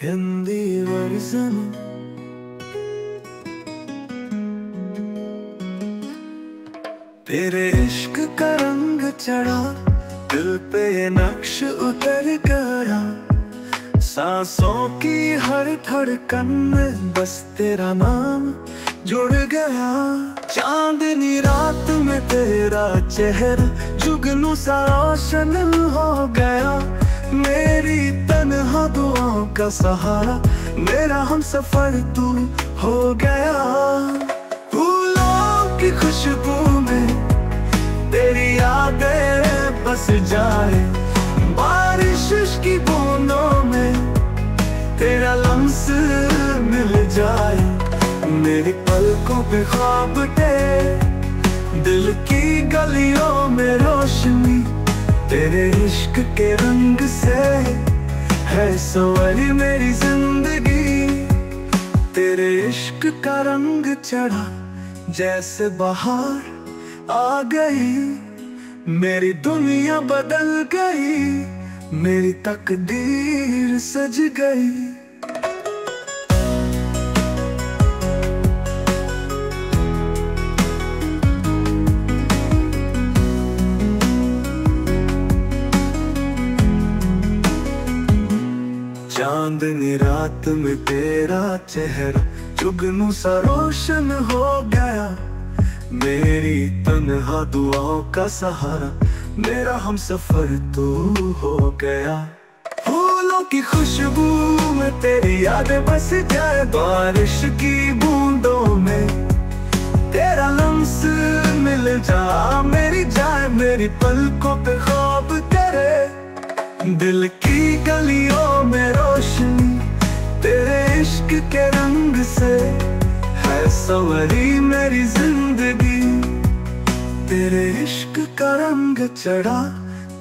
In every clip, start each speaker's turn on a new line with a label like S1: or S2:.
S1: Hindi version. तेरे इश्क का रंग चढ़ा, दिल पे ये नक्श उतर गया। सांसों की हर धड़कन में बस तेरा नाम जुड़ गया। चांदनी रात में तेरा चेहरा जुगनू सा रोशन हो गया। मेरी तन्हा दुआओं का सहारा, मेरा हम सफर तू हो गया। फूलों की खुशबू में तेरी यादें बस जाए, बारिश की बूंदों में तेरा लम्स मिल जाए। मेरी पलकों पे ख्वाब के, दिल की गलियों में रोशनी, तेरे इश्क के रंग से है संवरी मेरी जिंदगी। तेरे इश्क का रंग चढ़ा, जैसे बहार आ गई। मेरी दुनिया बदल गई, मेरी तकदीर सज गई। चांदनी रात में तेरा चेहरा जुगनू सा रोशन हो गया। मेरी तन्हा दुआओं का सहारा, मेरा हम सफर तू हो गया। फूलों की खुशबू में तेरी यादें बस जाए, बारिश की बूंदों में तेरा लम्स मिल जा। मेरी जाए मेरी पलकों पे ख्वाब तेरे, दिल की गलियों में रोशनी, तेरे इश्क के रंग से है संवरी मेरी जिंदगी। तेरे इश्क का रंग चढ़ा,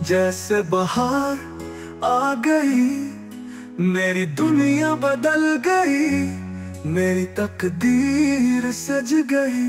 S1: जैसे बहार आ गई। मेरी दुनिया बदल गई, मेरी तकदीर सज गई।